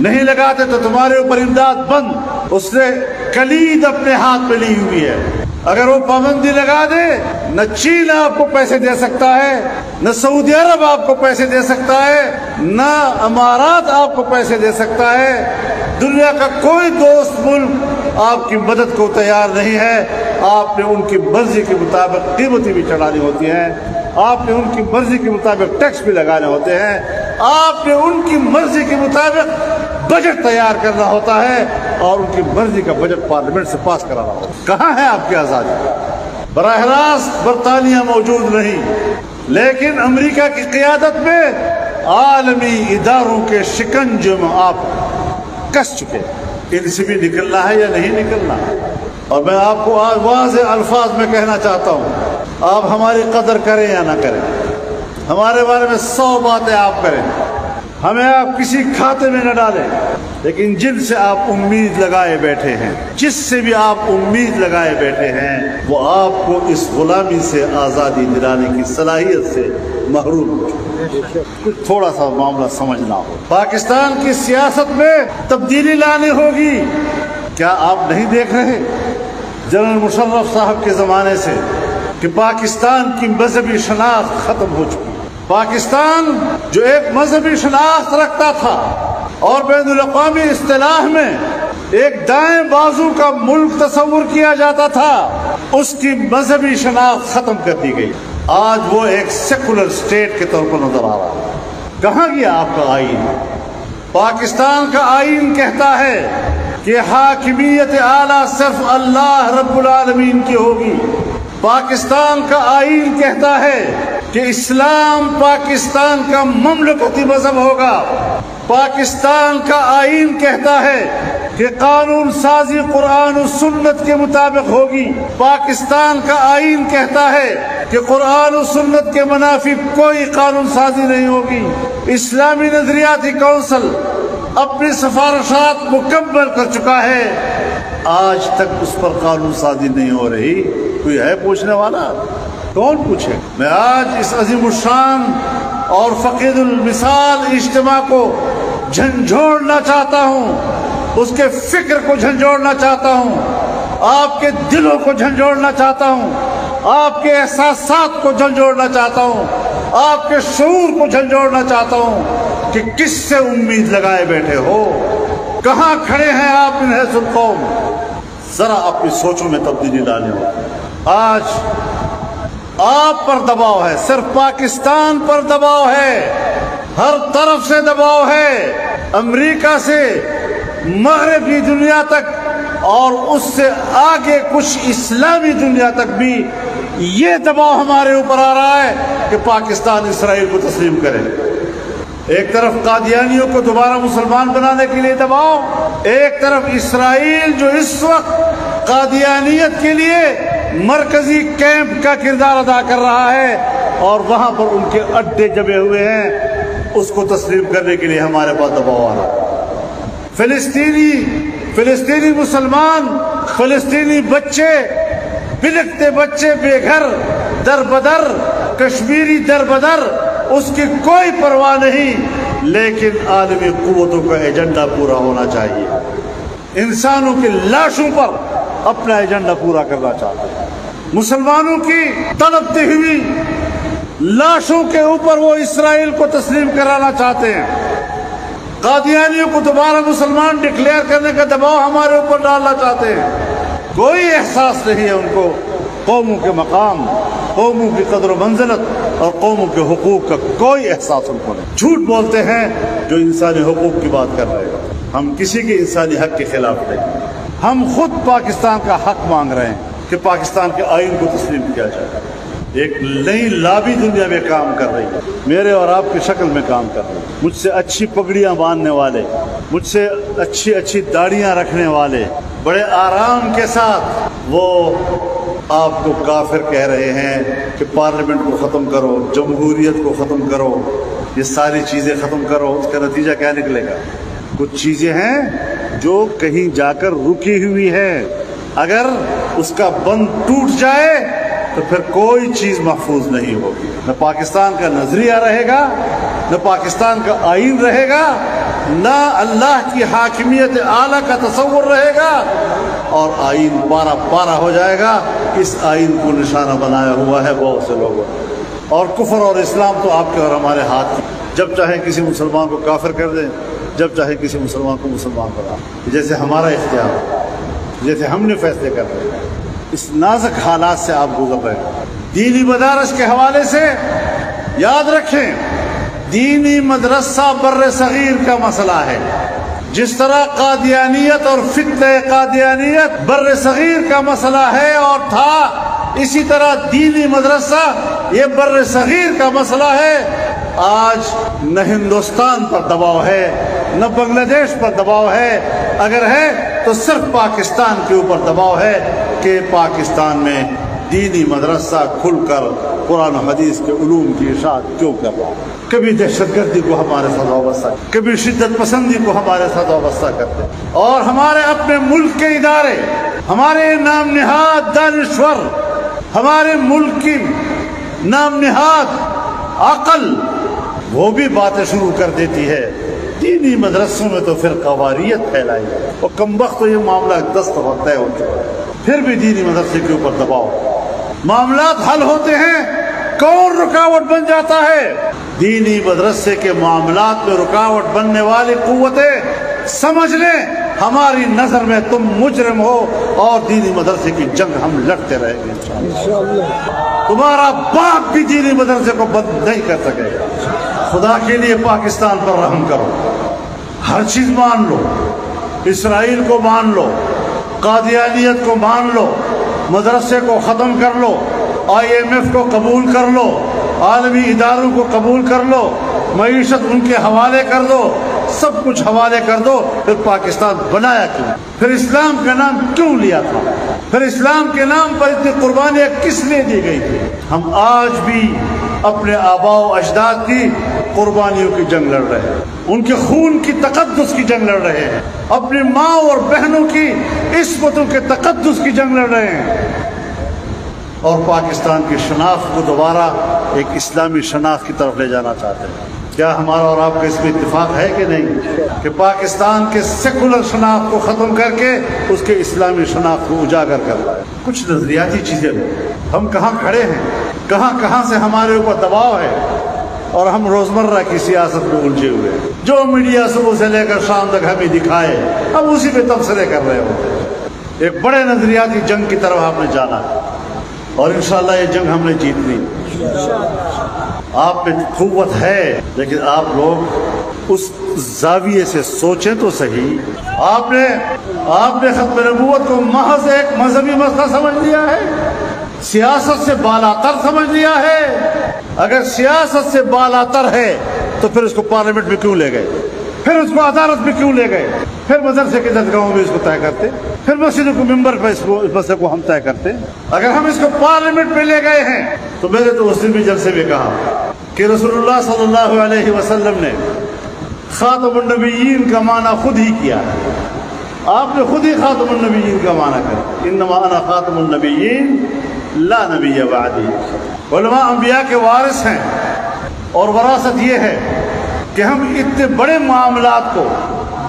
نہیں لگاتے تو تمہارے اوپر امداد بند۔ اس نے کلید اپنے ہاتھ میں لی ہوئی ہے، اگر وہ پابندی لگا دے، نہ چین آپ کو پیسے دے سکتا ہے، نہ سعودی عرب آپ کو پیسے دے سکتا ہے، نہ امارات آپ کو پیسے دے سکتا ہے، دنیا کا کوئی دوست ملک آپ کی مدد کو تیار نہیں ہے۔ آپ نے ان کی مرضی کے مطابق قیمتیں بھی چڑھانی ہوتی ہیں، آپ نے ان کی مرضی کے مطابق ٹیکس بھی لگانے ہوتے ہیں، آپ نے ان کی مرضی کے مطابق بجٹ تیار کرنا ہوتا ہے، اور ان کی مرضی کا بجٹ پارلیمنٹ سے پاس کرانا ہوتا ہے۔ کہاں ہے آپ کی آزادی؟ براہ راست برطانیہ موجود نہیں، لیکن امریکہ کی قیادت میں عالمی اداروں کے شکنجے میں آپ کس چکے، ان سے بھی نکلنا ہے یا نہیں نکلنا؟ اور میں آپ کو آج واضح الفاظ میں کہنا چاہتا ہوں، آپ ہماری قدر کریں یا نہ کریں، ہمارے بارے میں 100 باتیں آپ کریں، ہمیں آپ کسی کھاتے میں نہ ڈالیں، لیکن جن سے آپ امید لگائے بیٹھے ہیں، جس سے بھی آپ امید لگائے بیٹھے ہیں، وہ آپ کو اس غلامی سے آزادی دلانے کی صلاحیت سے محروم ہے۔ کچھ تھوڑا سا معاملہ سمجھنا ہو، پاکستان کی سیاست میں تبدیلی لانی ہوگی۔ کیا آپ نہیں دیکھ رہے جنرل مشرف صاحب کے زمانے سے کہ پاکستان کی مذہبی شناخت ختم ہو چکی؟ پاکستان جو ایک مذہبی شناخت رکھتا تھا اور بین الاقوامی اصطلاح میں ایک دائیں بازو کا ملک تصور کیا جاتا تھا، اس کی مذہبی شناخت ختم کر دی گئی۔ آج وہ ایک سیکولر اسٹیٹ کے طور پر نظر آ رہا ہے۔ کہاں گیا آپ کا آئین؟ پاکستان کا آئین کہتا ہے کہ حاکمیت اعلیٰ صرف اللہ رب العالمین کی ہوگی۔ پاکستان کا آئین کہتا ہے کہ اسلام پاکستان کا مملکتی مذہب ہوگا۔ پاکستان کا آئین کہتا ہے کہ قانون سازی قرآن و سنت کے مطابق ہوگی۔ پاکستان کا آئین کہتا ہے کہ قرآن و سنت کے منافی کوئی قانون سازی نہیں ہوگی۔ اسلامی نظریاتی کونسل اپنی سفارشات مکمل کر چکا ہے، آج تک اس پر قانون سازی نہیں ہو رہی۔ کوئی ہے پوچھنے والا؟ کون پوچھے؟ میں آج اس عظیم الشان اور فقید المثال اجتماع کو جھنجھوڑنا چاہتا ہوں، اس کے فکر کو جھنجھوڑنا چاہتا ہوں، آپ کے دلوں کو جھنجھوڑنا چاہتا ہوں، آپ کے احساسات کو جھنجھوڑنا چاہتا ہوں، آپ کے شعور کو جھنجھوڑنا چاہتا ہوں کہ کس سے امید لگائے بیٹھے ہو، کہاں کھڑے ہیں آپ ان حیث القوم؟ ذرا اپنی سوچوں میں تبدیلی لانے ہو۔ آج آپ پر دباؤ ہے، صرف پاکستان پر دباؤ ہے، ہر طرف سے دباؤ ہے، امریکہ سے مغربی دنیا تک اور اس سے آگے کچھ اسلامی دنیا تک بھی یہ دباؤ ہمارے اوپر آ رہا ہے کہ پاکستان اسرائیل کو تسلیم کرے۔ ایک طرف قادیانیوں کو دوبارہ مسلمان بنانے کے لیے دباؤ، ایک طرف اسرائیل جو اس وقت قادیانیت کے لیے مرکزی کیمپ کا کردار ادا کر رہا ہے اور وہاں پر ان کے اڈے جمے ہوئے ہیں، اس کو تسلیم کرنے کے لیے ہمارے پاس دباؤ آ رہا ہے۔ فلسطینی مسلمان، فلسطینی بچے، بلکتے بچے بے گھر در بدر، کشمیری در بدر، اس کی کوئی پرواہ نہیں، لیکن عالمی قوتوں کا ایجنڈا پورا ہونا چاہیے۔ انسانوں کی لاشوں پر اپنا ایجنڈا پورا کرنا چاہتے ہیں، مسلمانوں کی تڑپتی ہوئی لاشوں کے اوپر وہ اسرائیل کو تسلیم کرانا چاہتے ہیں، قادیانیوں کو دوبارہ مسلمان ڈکلیئر کرنے کا دباؤ ہمارے اوپر ڈالنا چاہتے ہیں۔ کوئی احساس نہیں ہے ان کو قوموں کے مقام، قوموں کی قدر و منزلت اور قوموں کے حقوق کا کوئی احساس ان کو نہیں۔ جھوٹ بولتے ہیں جو انسانی حقوق کی بات کر رہے ہیں۔ ہم کسی کے انسانی حق کے خلاف نہیں، ہم خود پاکستان کا حق مانگ رہے ہیں کہ پاکستان کے آئین کو تسلیم کیا جائے۔ ایک نئی لابی دنیا میں کام کر رہی ہے، میرے اور آپ کی شکل میں کام کر رہی ہے، مجھ سے اچھی پگڑیاں باندھنے والے، مجھ سے اچھی داڑیاں رکھنے والے، بڑے آرام کے ساتھ وہ آپ کو کافر کہہ رہے ہیں کہ پارلیمنٹ کو ختم کرو، جمہوریت کو ختم کرو، یہ ساری چیزیں ختم کرو۔ اس کا نتیجہ کیا نکلے گا؟ کچھ چیزیں ہیں جو کہیں جا کر رکی ہوئی ہے، اگر اس کا بند ٹوٹ جائے تو پھر کوئی چیز محفوظ نہیں ہوگی، نہ پاکستان کا نظریہ رہے گا، نہ پاکستان کا آئین رہے گا، نہ اللہ کی حاکمیت اعلیٰ کا تصور رہے گا اور آئین پارا پارا ہو جائے گا۔ اس آئین کو نشانہ بنایا ہوا ہے بہت سے لوگوں نے، اور کفر اور اسلام تو آپ کے اور ہمارے ہاتھ کی، جب چاہے کسی مسلمان کو کافر کر دیں، جب چاہے کسی مسلمان کو مسلمان بنا، جیسے ہمارا اختیار، جیسے ہم نے فیصلے کر رہے ہیں۔ اس نازک حالات سے آپ گزر رہے ہیں۔ دینی مدارس کے حوالے سے یاد رکھیں، دینی مدرسہ بر صغیر کا مسئلہ ہے۔ جس طرح قادیانیت اور فتنہ قادیانیت بر صغیر کا مسئلہ ہے اور تھا، اسی طرح دینی مدرسہ یہ بر صغیر کا مسئلہ ہے۔ آج نہ ہندوستان پر دباؤ ہے، نہ بنگلہ دیش پر دباؤ ہے، اگر ہے تو صرف پاکستان کے اوپر دباؤ ہے کہ پاکستان میں دینی مدرسہ کھل کر قرآن و حدیث کے علوم کی اشاعت کیوں کر رہا ہے۔ کبھی دہشت گردی کو ہمارے ساتھ وابستہ، کبھی شدت پسندی کو ہمارے ساتھ وابستہ کرتے، اور ہمارے اپنے ملک کے ادارے، ہمارے نام نہاد دانشور، ہمارے ملک کی نام نہاد عقل، وہ بھی باتیں شروع کر دیتی ہے دینی مدرسوں میں تو پھر قواریت پھیلائی ہے، اور کمبخت تو یہ معاملہ دست طے ہو چکا ہے، پھر بھی دینی مدرسے کے اوپر دباؤ۔ معاملات حل ہوتے ہیں، کون رکاوٹ بن جاتا ہے؟ دینی مدرسے کے معاملات میں رکاوٹ بننے والی قوتیں سمجھ لیں ہماری نظر میں تم مجرم ہو، اور دینی مدرسے کی جنگ ہم لڑتے رہیں گے انشاءاللہ۔ تمہارا باپ بھی دینی مدرسے کو بند نہیں کر سکے گا۔ خدا کے لیے پاکستان پر رحم کرو، ہر چیز مان لو، اسرائیل کو مان لو، قادیانیت کو مان لو، مدرسے کو ختم کر لو، IMF کو قبول کر لو، عالمی اداروں کو قبول کر لو، معیشت ان کے حوالے کر دو، سب کچھ حوالے کر دو، پھر پاکستان بنایا کیوں؟ پھر اسلام کا نام کیوں لیا تھا؟ پھر اسلام کے نام پر اتنی قربانیاں کس لیے دی گئی تھی؟ ہم آج بھی اپنے آباء و اجداد کی قربانیوں کی جنگ لڑ رہے ہیں، ان کے خون کی تقدس کی جنگ لڑ رہے ہیں، اپنی ماں اور بہنوں کی عصمتوں کے تقدس کی جنگ لڑ رہے ہیں، اور پاکستان کی شناخت کو دوبارہ ایک اسلامی شناخت کی طرف لے جانا چاہتے ہیں۔ کیا ہمارا اور آپ کا اس میں اتفاق ہے کہ نہیں کہ پاکستان کے سیکولر شناخت کو ختم کر کے اس کے اسلامی شناخت کو اجاگر کرنا ہے؟ کچھ نظریاتی چیزیں ہم کہاں کھڑے ہیں، کہاں کہاں سے ہمارے اوپر دباؤ ہے، اور ہم روزمرہ کی سیاست میں الجھے ہوئے ہیں۔ جو میڈیا صبح سے لے کر شام تک ہمیں دکھائے ہم اسی پہ تبصرے کر رہے ہوتے ہیں۔ ایک بڑے نظریاتی جنگ کی طرف ہم نے جانا ہے، اور انشاءاللہ یہ جنگ ہم نے جیتنی۔ آپ میں قوت ہے، لیکن آپ لوگ اس زاویے سے سوچیں تو صحیح۔ آپ نے ختم نبوت کو محض ایک مذہبی مسئلہ سمجھ لیا ہے، سیاست سے بالاتر سمجھ لیا ہے۔ اگر سیاست سے بالاتر ہے تو پھر اس کو پارلیمنٹ میں کیوں لے گئے، پھر اس کو عدالت میں کیوں لے گئے، پھر مدرسے کے درگاہوں میں اس کو طے کرتے، پھر مسجدوں کو ممبر پر اس مسئلے کو ہم طے کرتے۔ اگر ہم اس کو پارلیمنٹ میں لے گئے ہیں تو میں نے تو اس دن بھی جلسے میں کہا کہ رسول اللہ صلی اللہ علیہ وسلم نے خاتم النبیین کا معنی خود ہی کیا ہے، آپ نے خود ہی خاتم النبیین کا معنی کیا، انما انا خاتم النبیین لا نبی بعدی۔ علماء انبیاء کے وارث ہیں، اور وراثت یہ ہے کہ ہم اتنے بڑے معاملات کو،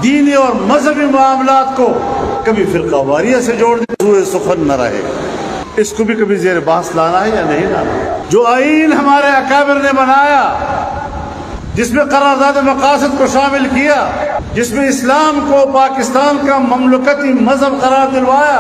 دینی اور مذہبی معاملات کو کبھی فرقہ واریت سے جوڑ دیں، سوئے سخن نہ رہے۔ اس کو بھی کبھی زیر بحث لانا ہے یا نہیں لانا؟ جو آئین ہمارے اکابر نے بنایا، جس میں قرارداد مقاصد کو شامل کیا، جس میں اسلام کو پاکستان کا مملکتی مذہب قرار دلوایا،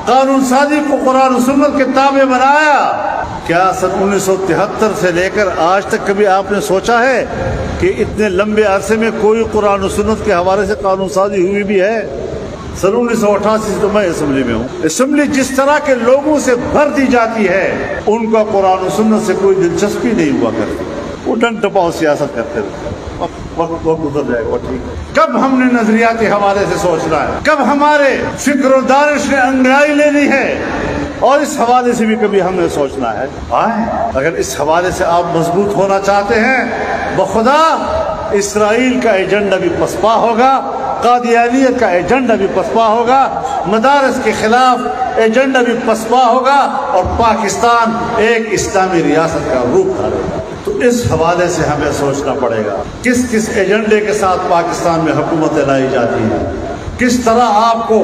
قانون سازی کو قرآن و سنت کے تابع بنایا، کیا سن 1973 سے لے کر آج تک کبھی آپ نے سوچا ہے کہ اتنے لمبے عرصے میں کوئی قرآن و سنت کے حوالے سے قانون سازی ہوئی بھی ہے؟ سن 1988 سے تو میں اسمبلی میں ہوں۔ اسمبلی جس طرح کے لوگوں سے بھر دی جاتی ہے، ان کا قرآن و سنت سے کوئی دلچسپی نہیں ہوا کرتی، وہ ڈنڈ ٹپاؤ سیاست کرتے رہتے۔ وقت گزر جائے گا، ٹھیک ہے۔ کب ہم نے نظریاتی حوالے سے سوچنا ہے، کب ہمارے فکر و دانش نے انگڑائی لینی ہے، اور اس حوالے سے بھی کبھی ہم نے سوچنا ہے۔ اگر اس حوالے سے آپ مضبوط ہونا چاہتے ہیں، بخدا اسرائیل کا ایجنڈا بھی پسپا ہوگا، قادیانیت کا ایجنڈا بھی پسپا ہوگا، مدارس کے خلاف ایجنڈا بھی پسپا ہوگا، اور پاکستان ایک اسلامی ریاست کا روپ دھارے گا۔ تو اس حوالے سے ہمیں سوچنا پڑے گا کس کس ایجنڈے کے ساتھ پاکستان میں حکومت لائی جاتی ہے، کس طرح آپ کو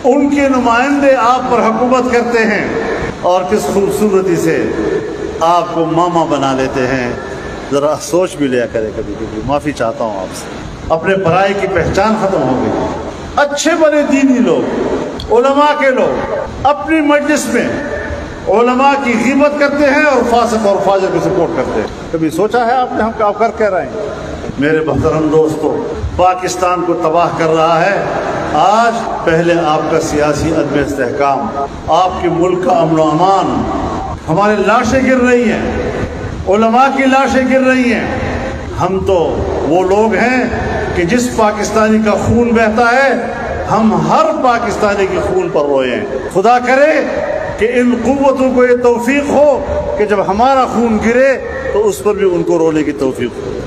ان کے نمائندے آپ پر حکومت کرتے ہیں اور کس خوبصورتی سے آپ کو ماما بنا لیتے ہیں۔ ذرا سوچ بھی لیا کرے کبھی کبھی۔ معافی چاہتا ہوں آپ سے، اپنے برائی کی پہچان ختم ہو گئی۔ اچھے بڑے دینی لوگ، علماء کے لوگ اپنی مجلس میں علماء کی غیبت کرتے ہیں اور فاسق اور فاجر کی سپورٹ کرتے ہیں۔ کبھی سوچا ہے آپ نے ہم کیا کر کہہ رہے ہیں؟ میرے محترم دوستو، پاکستان کو تباہ کر رہا ہے آج پہلے آپ کا سیاسی عدم استحکام، آپ کے ملک کا امن و امان۔ ہماری لاشیں گر رہی ہیں، علماء کی لاشیں گر رہی ہیں۔ ہم تو وہ لوگ ہیں کہ جس پاکستانی کا خون بہتا ہے ہم ہر پاکستانی کے خون پر روئے ہیں۔ خدا کرے کہ ان قوتوں کو یہ توفیق ہو کہ جب ہمارا خون گرے تو اس پر بھی ان کو رونے کی توفیق ہو۔